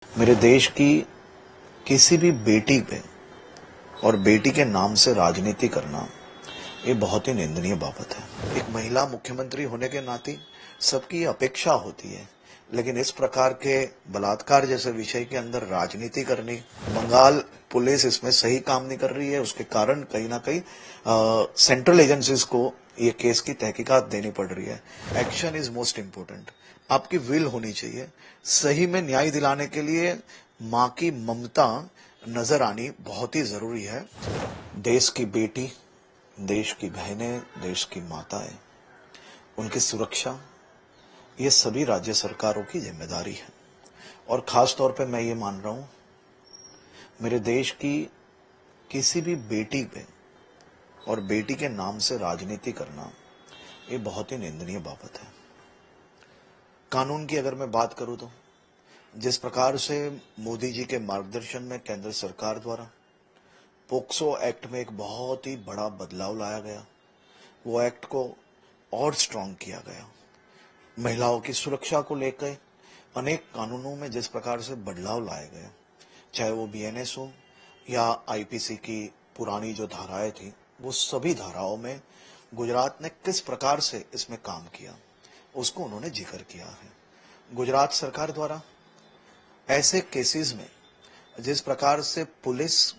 मेरे देश की किसी भी बेटी पे और बेटी के नाम से राजनीति करना ये बहुत ही निंदनीय बाबत है। एक महिला मुख्यमंत्री होने के नाते सबकी अपेक्षा होती है, लेकिन इस प्रकार के बलात्कार जैसे विषय के अंदर राजनीति करनी, बंगाल पुलिस इसमें सही काम नहीं कर रही है। उसके कारण कहीं ना कहीं सेंट्रल एजेंसीज को ये केस की तहकीकात देनी पड़ रही है। Action is most important. आपकी विल होनी चाहिए। सही में न्याय दिलाने के लिए माँ की ममता नजर आनी बहुत ही जरूरी है। देश की बेटी, देश की बहनें, देश की माताएं, उनकी सुरक्षा ये सभी राज्य सरकारों की जिम्मेदारी है। और खास तौर पे मैं ये मान रहा हूं, मेरे देश की किसी भी बेटी पे और बेटी के नाम से राजनीति करना ये बहुत ही निंदनीय बाबत है। कानून की अगर मैं बात करूं तो जिस प्रकार से मोदी जी के मार्गदर्शन में केंद्र सरकार द्वारा पोक्सो एक्ट में एक बहुत ही बड़ा बदलाव लाया गया, वो एक्ट को और स्ट्रांग किया गया। महिलाओं की सुरक्षा को लेकर अनेक कानूनों में जिस प्रकार से बदलाव लाए गए, चाहे वो बीएनएस हो या आईपीसी की पुरानी जो धाराएं थी, वो सभी धाराओं में गुजरात ने किस प्रकार से इसमें काम किया उसको उन्होंने जिक्र किया है। गुजरात सरकार द्वारा ऐसे केसेस में जिस प्रकार से पुलिस,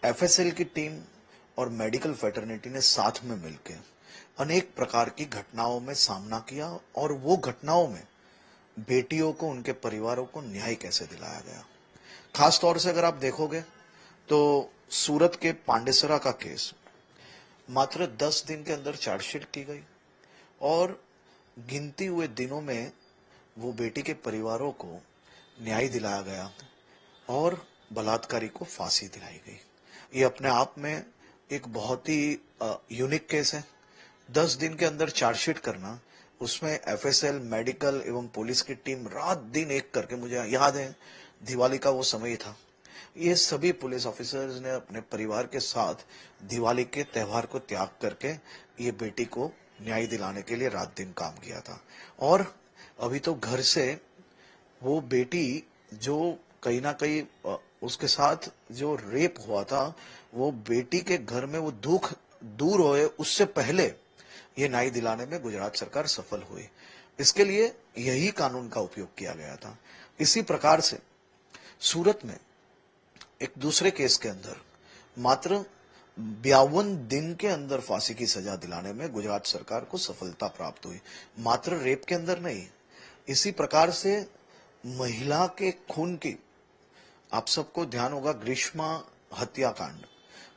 एफएसएल की टीम और मेडिकल फेटर्निटी ने साथ में मिलकर अनेक प्रकार की घटनाओं में सामना किया, और वो घटनाओं में बेटियों को, उनके परिवारों को न्याय कैसे दिलाया गया। खास तौर से अगर आप देखोगे तो सूरत के पांडेसरा का केस मात्र 10 दिन के अंदर चार्जशीट की गई और गिनती हुए दिनों में वो बेटी के परिवारों को न्याय दिलाया गया और बलात्कारी को फांसी दिलाई गई। ये अपने आप में एक बहुत ही यूनिक केस है। 10 दिन के अंदर चार्जशीट करना, उसमें एफएसएल, मेडिकल एवं पुलिस की टीम रात दिन एक करके, मुझे याद है दिवाली का वो समय था, ये सभी पुलिस ऑफिसर्स ने अपने परिवार के साथ दिवाली के त्योहार को त्याग करके ये बेटी को न्याय दिलाने के लिए रात दिन काम किया था। और अभी तो घर से वो बेटी जो कहीं ना कहीं उसके साथ जो रेप हुआ था, वो बेटी के घर में वो दुख दूर होए उससे पहले ये न्याय दिलाने में गुजरात सरकार सफल हुई। इसके लिए यही कानून का उपयोग किया गया था। इसी प्रकार से सूरत में एक दूसरे केस के अंदर मात्र 52 दिन के अंदर फांसी की सजा दिलाने में गुजरात सरकार को सफलता प्राप्त हुई। मात्र रेप के अंदर नहीं, इसी प्रकार से महिला के खून की, आप सबको ध्यान होगा, ग्रीष्मा हत्याकांड,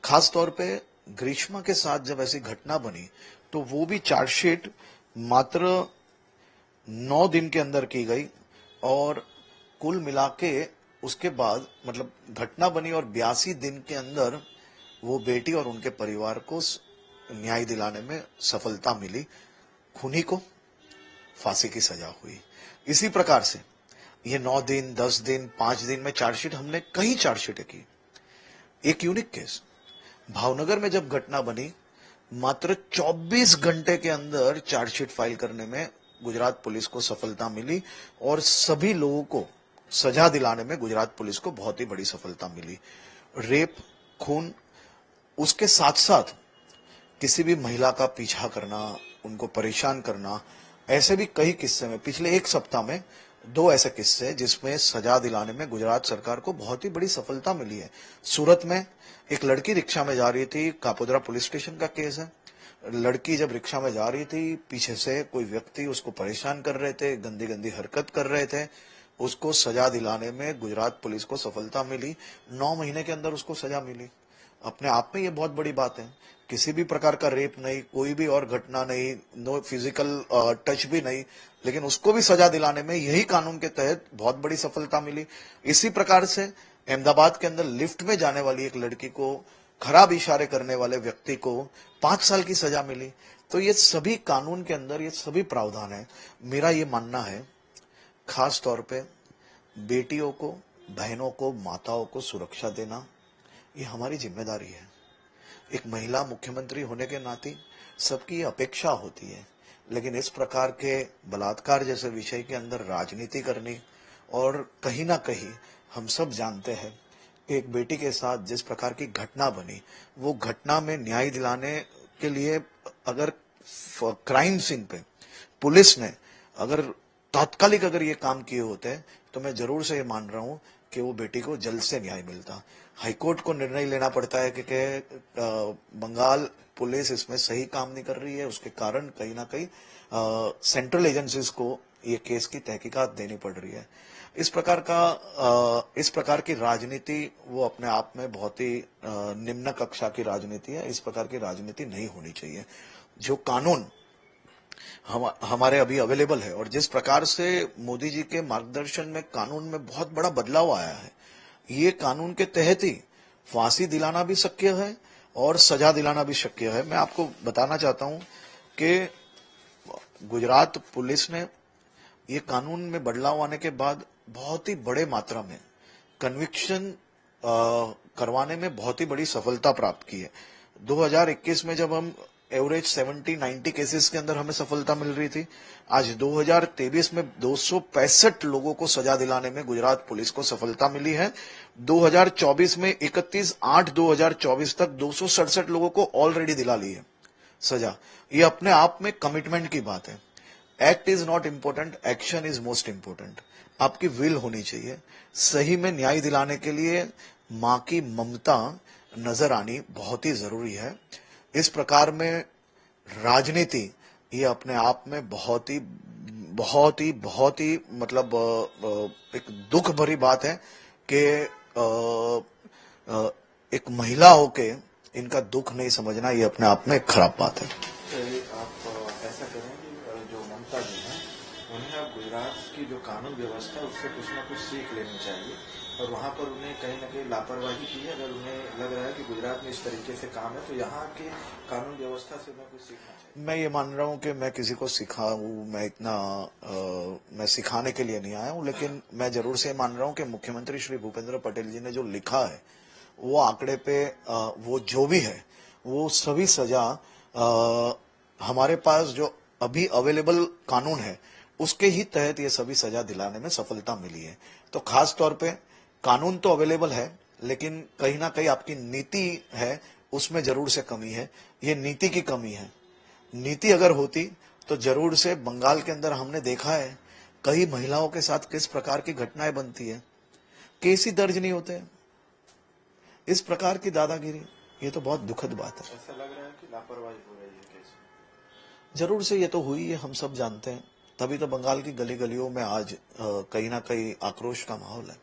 खास तौर पे ग्रीष्मा के साथ जब ऐसी घटना बनी तो वो भी चार्जशीट मात्र 9 दिन के अंदर की गई और कुल मिला के उसके बाद, मतलब घटना बनी और 82 दिन के अंदर वो बेटी और उनके परिवार को न्याय दिलाने में सफलता मिली। खूनी को फांसी की सजा हुई। इसी प्रकार से ये 9 दिन, 10 दिन, 5 दिन में चार्जशीट, हमने कई चार्जशीटें की। एक यूनिक केस भावनगर में जब घटना बनी, मात्र 24 घंटे के अंदर चार्जशीट फाइल करने में गुजरात पुलिस को सफलता मिली और सभी लोगों को सजा दिलाने में गुजरात पुलिस को बहुत ही बड़ी सफलता मिली। रेप, खून, उसके साथ साथ किसी भी महिला का पीछा करना, उनको परेशान करना, ऐसे भी कई किस्से में पिछले एक सप्ताह में 2 ऐसे किस्से जिसमें सजा दिलाने में गुजरात सरकार को बहुत ही बड़ी सफलता मिली है। सूरत में एक लड़की रिक्शा में जा रही थी, कापोद्रा पुलिस स्टेशन का केस है। लड़की जब रिक्शा में जा रही थी, पीछे से कोई व्यक्ति उसको परेशान कर रहे थे, गंदी गंदी हरकत कर रहे थे, उसको सजा दिलाने में गुजरात पुलिस को सफलता मिली। 9 महीने के अंदर उसको सजा मिली। अपने आप में ये बहुत बड़ी बात है। किसी भी प्रकार का रेप नहीं, कोई भी और घटना नहीं, नो फिजिकल टच भी नहीं, लेकिन उसको भी सजा दिलाने में यही कानून के तहत बहुत बड़ी सफलता मिली। इसी प्रकार से अहमदाबाद के अंदर लिफ्ट में जाने वाली एक लड़की को, खराब इशारे करने वाले व्यक्ति को 5 साल की सजा मिली। तो ये सभी कानून के अंदर ये सभी प्रावधान है। मेरा ये मानना है, खास तौर पे बेटियों को, बहनों को, माताओं को सुरक्षा देना ये हमारी जिम्मेदारी है। एक महिला मुख्यमंत्री होने के नाते सबकी अपेक्षा होती है, लेकिन इस प्रकार के बलात्कार जैसे विषय के अंदर राजनीति करनी, और कहीं ना कहीं हम सब जानते हैं एक बेटी के साथ जिस प्रकार की घटना बनी, वो घटना में न्याय दिलाने के लिए अगर क्राइम सीन पे पुलिस ने अगर तात्कालिक अगर ये काम किए होते तो मैं जरूर से ये मान रहा हूं कि वो बेटी को जल्द से न्याय मिलता। हाईकोर्ट को निर्णय लेना पड़ता है कि बंगाल पुलिस इसमें सही काम नहीं कर रही है, उसके कारण कहीं ना कहीं सेंट्रल एजेंसीज को ये केस की तहकीकात देनी पड़ रही है। इस प्रकार की राजनीति वो अपने आप में बहुत ही निम्न कक्षा की राजनीति है। इस प्रकार की राजनीति नहीं होनी चाहिए। जो कानून हमारे अभी अवेलेबल है और जिस प्रकार से मोदी जी के मार्गदर्शन में कानून में बहुत बड़ा बदलाव आया है, ये कानून के तहत ही फांसी दिलाना भी शक्य है और सजा दिलाना भी शक्य है। मैं आपको बताना चाहता हूं कि गुजरात पुलिस ने ये कानून में बदलाव आने के बाद बहुत ही बड़े मात्रा में कन्विक्शन करवाने में बहुत ही बड़ी सफलता प्राप्त की है। 2021 में जब हम एवरेज 70-90 केसेस के अंदर हमें सफलता मिल रही थी, आज 2023 में 265 लोगों को सजा दिलाने में गुजरात पुलिस को सफलता मिली है। 2024 में 31/8/2024 तक 267 लोगों को ऑलरेडी दिला ली है सजा। ये अपने आप में कमिटमेंट की बात है। Act is not important, action is most important. आपकी विल होनी चाहिए। सही में न्याय दिलाने के लिए मां की ममता नजर आनी बहुत ही जरूरी है। इस प्रकार में राजनीति ये अपने आप में बहुत ही मतलब एक दुख भरी बात है कि एक महिला होके इनका दुख नहीं समझना, ये अपने आप में एक खराब बात है। आप ऐसा करें कि जो ममता जी हैं उन्हें अब गुजरात की जो कानून व्यवस्था है उससे कुछ ना कुछ सीख लेनी चाहिए और वहां पर उन्हें कहीं ना कहीं लापरवाही की है। अगर उन्हें लग रहा है कि गुजरात में इस तरीके से काम है तो यहाँ की कानून व्यवस्था से उन्हें कुछ सीखना चाहिए। मैं ये मान रहा हूं कि मैं किसी को सिखाऊं, मैं सिखाने के लिए नहीं आया हूं, लेकिन मैं जरूर से मान रहा हूं कि मुख्यमंत्री श्री भूपेंद्र पटेल जी ने जो लिखा है वो आंकड़े पे वो जो भी है वो सभी सजा हमारे पास जो अभी अवेलेबल कानून है उसके ही तहत ये सभी सजा दिलाने में सफलता मिली है। तो खास तौर पे कानून तो अवेलेबल है, लेकिन कहीं ना कहीं आपकी नीति है उसमें जरूर से कमी है। ये नीति की कमी है। नीति अगर होती तो जरूर से बंगाल के अंदर हमने देखा है कई महिलाओं के साथ किस प्रकार की घटनाएं बनती है, केस ही दर्ज नहीं होते। इस प्रकार की दादागिरी ये तो बहुत दुखद बात है। ऐसा लग रहा है कि लापरवाही हो रही है केस में। जरूर से ये तो हुई है, हम सब जानते हैं। तभी तो बंगाल की गली गलियों में आज कहीं ना कहीं आक्रोश का माहौल है।